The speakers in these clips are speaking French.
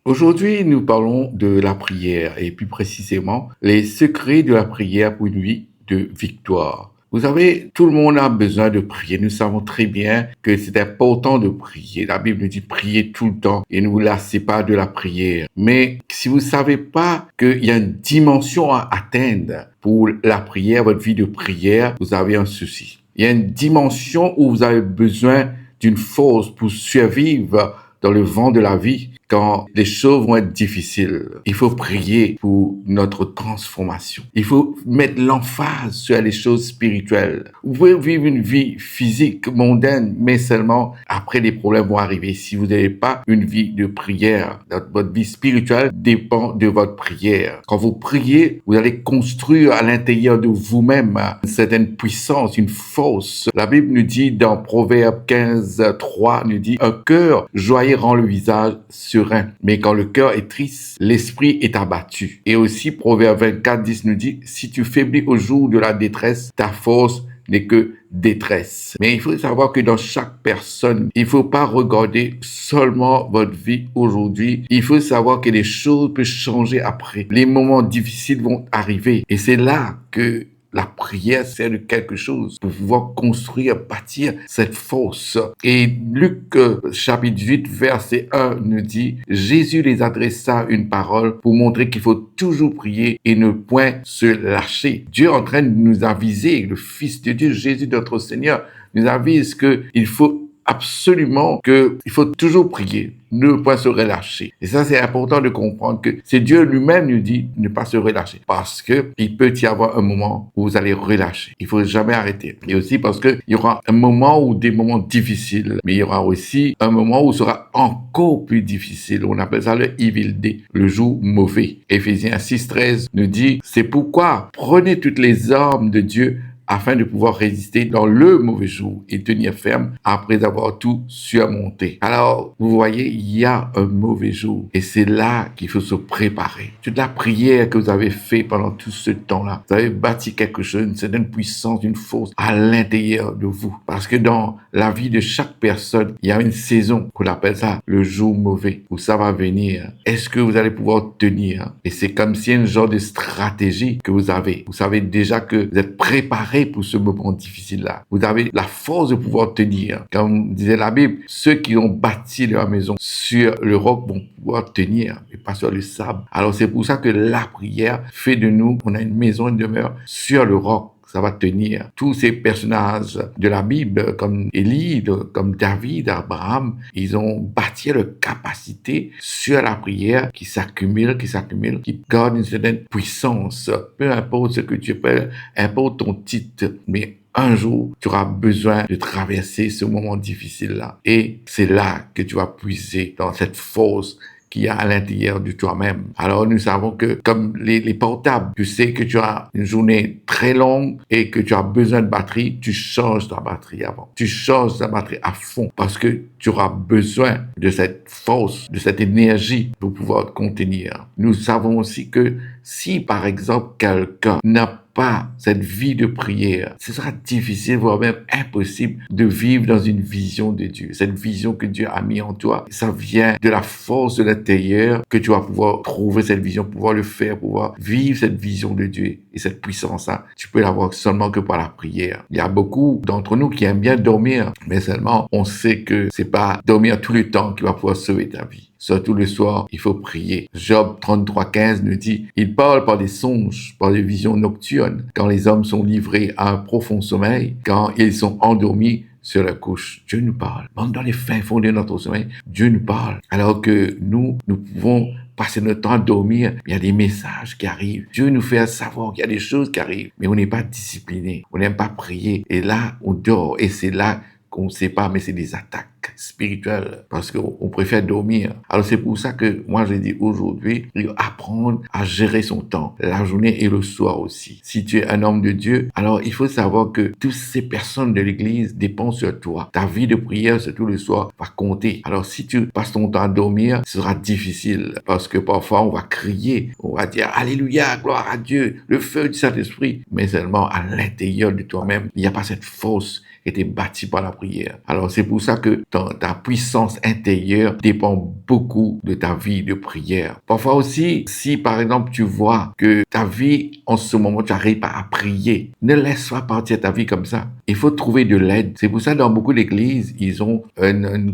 Aujourd'hui, nous parlons de la prière et plus précisément les secrets de la prière pour une vie de victoire. Vous savez, tout le monde a besoin de prier. Nous savons très bien que c'est important de prier. La Bible nous dit prier tout le temps et ne vous lassez pas de la prière. Mais si vous ne savez pas qu'il y a une dimension à atteindre pour la prière, votre vie de prière, vous avez un souci. Il y a une dimension où vous avez besoin d'une force pour survivre dans le vent de la vie quand les choses vont être difficiles. Il faut prier pour notre transformation. Il faut mettre l'emphase sur les choses spirituelles. Vous pouvez vivre une vie physique, mondaine, mais seulement après les problèmes vont arriver. Si vous n'avez pas une vie de prière, votre vie spirituelle dépend de votre prière. Quand vous priez, vous allez construire à l'intérieur de vous-même une certaine puissance, une force. La Bible nous dit dans Proverbe 15:3, nous dit un cœur joyeux rend le visage serein, mais quand le cœur est triste, l'esprit est abattu. Et aussi Proverbe 24:10 nous dit si tu faiblis au jour de la détresse, ta force n'est que détresse. Mais il faut savoir que dans chaque personne, il ne faut pas regarder seulement votre vie aujourd'hui. Il faut savoir que les choses peuvent changer après. Les moments difficiles vont arriver. Et c'est là que la prière sert de quelque chose pour pouvoir construire, bâtir cette force. Et Luc chapitre 18 verset 1 nous dit Jésus les adressa une parole pour montrer qu'il faut toujours prier et ne point se lâcher. Dieu est en train de nous aviser, le Fils de Dieu, Jésus notre Seigneur, nous avise qu'il faut absolument qu'il faut toujours prier, ne pas se relâcher. Et ça, c'est important de comprendre que c'est Dieu lui-même nous dit de ne pas se relâcher. Parce que il peut y avoir un moment où vous allez relâcher. Il faut jamais arrêter. Et aussi parce que il y aura un moment où des moments difficiles, mais il y aura aussi un moment où ce sera encore plus difficile. On appelle ça le evil day, le jour mauvais. Éphésiens 6:13 nous dit, c'est pourquoi prenez toutes les armes de Dieu afin de pouvoir résister dans le mauvais jour et tenir ferme après avoir tout surmonté. Alors, vous voyez, il y a un mauvais jour et c'est là qu'il faut se préparer. Toute la prière que vous avez fait pendant tout ce temps-là, vous avez bâti quelque chose, une certaine puissance, une force à l'intérieur de vous. Parce que dans la vie de chaque personne, il y a une saison qu'on appelle ça le jour mauvais où ça va venir. Est-ce que vous allez pouvoir tenir? Et c'est comme si un genre de stratégie que vous avez. Vous savez déjà que vous êtes préparé pour ce moment difficile-là. Vous avez la force de pouvoir tenir. Comme disait la Bible, ceux qui ont bâti leur maison sur le roc vont pouvoir tenir, mais pas sur le sable. Alors c'est pour ça que la prière fait de nous, on a une maison, une demeure sur le roc. Ça va tenir. Tous ces personnages de la Bible, comme Élie, comme David, Abraham, ils ont bâti leur capacité sur la prière qui s'accumule, qui garde une certaine puissance. Peu importe ce que tu fais, importe ton titre, mais un jour, tu auras besoin de traverser ce moment difficile-là. Et c'est là que tu vas puiser dans cette force qu'il y a à l'intérieur de toi-même. Alors nous savons que comme les portables, tu sais que tu as une journée très longue et que tu as besoin de batterie, tu changes ta batterie avant. Tu changes ta batterie à fond parce que tu auras besoin de cette force, de cette énergie pour pouvoir te contenir. Nous savons aussi que si par exemple quelqu'un n'a pas cette vie de prière, ce sera difficile, voire même impossible de vivre dans une vision de Dieu. Cette vision que Dieu a mis en toi, ça vient de la force de l'intérieur que tu vas pouvoir trouver cette vision, pouvoir le faire, pouvoir vivre cette vision de Dieu. Et cette puissance-là, tu peux l'avoir seulement que par la prière. Il y a beaucoup d'entre nous qui aiment bien dormir, mais seulement on sait que c'est pas dormir tout le temps qui va pouvoir sauver ta vie. Surtout le soir, il faut prier. Job 33:15 nous dit, il parle par des songes, par des visions nocturnes, quand les hommes sont livrés à un profond sommeil, quand ils sont endormis sur la couche. Dieu nous parle. Même dans les fins fonds de notre sommeil, Dieu nous parle. Alors que nous pouvons passer notre temps à dormir, il y a des messages qui arrivent. Dieu nous fait savoir qu'il y a des choses qui arrivent, mais on n'est pas discipliné. On n'aime pas prier. Et là, on dort. Et c'est là qu'on ne sait pas, mais c'est des attaques spirituelles parce qu'on préfère dormir. Alors c'est pour ça que moi je dis aujourd'hui, il faut apprendre à gérer son temps, la journée et le soir aussi. Si tu es un homme de Dieu, alors il faut savoir que toutes ces personnes de l'église dépendent sur toi. Ta vie de prière, surtout le soir, va compter. Alors si tu passes ton temps à dormir, ce sera difficile parce que parfois on va crier, on va dire Alléluia, gloire à Dieu, le feu du Saint-Esprit, mais seulement à l'intérieur de toi-même, il n'y a pas cette force été bâti par la prière. Alors c'est pour ça que ta puissance intérieure dépend beaucoup de ta vie de prière. Parfois aussi, si par exemple tu vois que ta vie en ce moment, tu n'arrives pas à prier, ne laisse pas partir ta vie comme ça. Il faut trouver de l'aide. C'est pour ça dans beaucoup d'églises, ils ont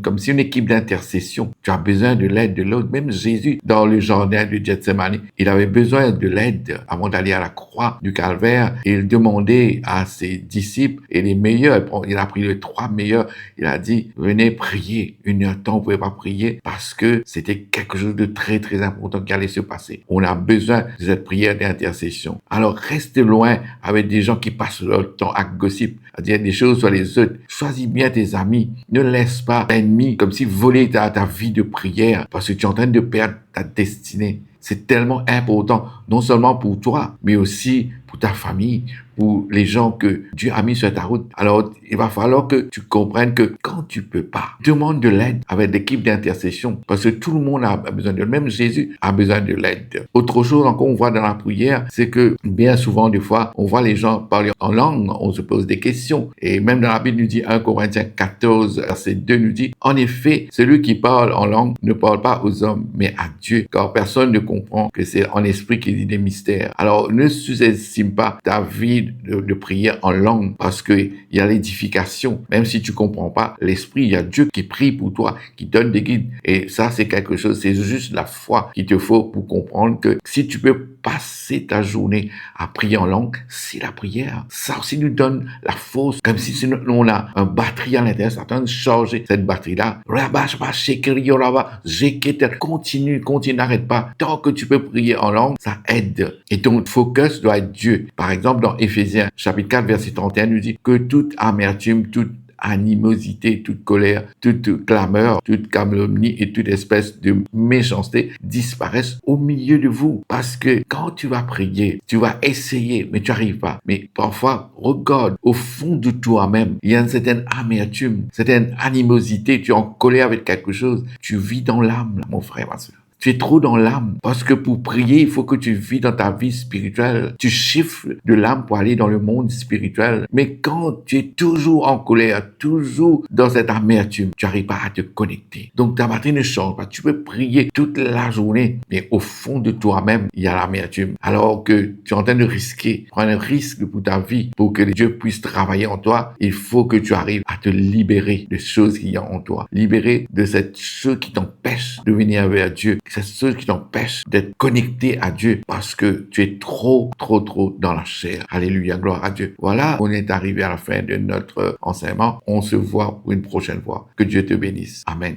comme si une équipe d'intercession. Tu as besoin de l'aide de l'autre. Même Jésus, dans le jardin de Gethsemane, il avait besoin de l'aide avant d'aller à la croix du Calvaire. Et il demandait à ses disciples, et les meilleurs, il a pris les 3 meilleurs, il a dit, venez prier. 1 heure de temps, vous ne pouvez pas prier parce que c'était quelque chose de très, très important qui allait se passer. On a besoin de cette prière d'intercession. Alors, reste loin avec des gens qui passent leur temps à gossip, à dire des choses sur les autres. Choisis bien tes amis. Ne laisse pas l'ennemi comme si voler ta vie de prière parce que tu es en train de perdre ta destinée. C'est tellement important, non seulement pour toi, mais aussi pour ta famille, pour les gens que Dieu a mis sur ta route. Alors, il va falloir que tu comprennes que quand tu peux pas, demande de l'aide avec l'équipe d'intercession parce que tout le monde a besoin de l'aide. Même Jésus a besoin de l'aide. Autre chose encore, on voit dans la prière, c'est que bien souvent, des fois, on voit les gens parler en langue, on se pose des questions. Et même dans la Bible, nous dit 1 Corinthiens 14, verset 2, nous dit, en effet, celui qui parle en langue ne parle pas aux hommes, mais à Dieu, car personne ne comprend que c'est en esprit qu'il dit des mystères. Alors, ne sous-estime pas ta vie de prière en langue parce que il y a l'édification. Même si tu comprends pas l'esprit, il y a Dieu qui prie pour toi, qui donne des guides. Et ça, c'est quelque chose, c'est juste la foi qu'il te faut pour comprendre que si tu peux passer ta journée à prier en langue, c'est la prière. Ça aussi nous donne la force, comme si on a un batterie à l'intérieur, ça tente de charger cette batterie-là. Continue, n'arrête pas. Tant que tu peux prier en langue, ça aide. Et ton focus doit être Dieu. Par exemple, dans Éphésiens, chapitre 4, verset 31, nous dit que toute amertume, toute animosité, toute colère, toute clameur, toute calomnie et toute espèce de méchanceté disparaissent au milieu de vous. Parce que quand tu vas prier, tu vas essayer, mais tu n'arrives pas. Mais parfois, regarde, au fond de toi-même, il y a une certaine amertume, une certaine animosité, tu es en colère avec quelque chose. Tu vis dans l'âme, mon frère, ma soeur. Tu es trop dans l'âme. Parce que pour prier, il faut que tu vis dans ta vie spirituelle. Tu chiffres de l'âme pour aller dans le monde spirituel. Mais quand tu es toujours en colère, toujours dans cette amertume, tu n'arrives pas à te connecter. Donc ta batterie ne change pas. Tu peux prier toute la journée, mais au fond de toi-même, il y a l'amertume. Alors que tu es en train de risquer, prendre un risque pour ta vie, pour que Dieu puisse travailler en toi, il faut que tu arrives à te libérer de choses qu'il y a en toi. Libérer de cette chose qui t'empêche de venir vers Dieu. C'est ce qui t'empêche d'être connecté à Dieu parce que tu es trop dans la chair. Alléluia, gloire à Dieu. Voilà, on est arrivé à la fin de notre enseignement. On se voit pour une prochaine fois. Que Dieu te bénisse. Amen.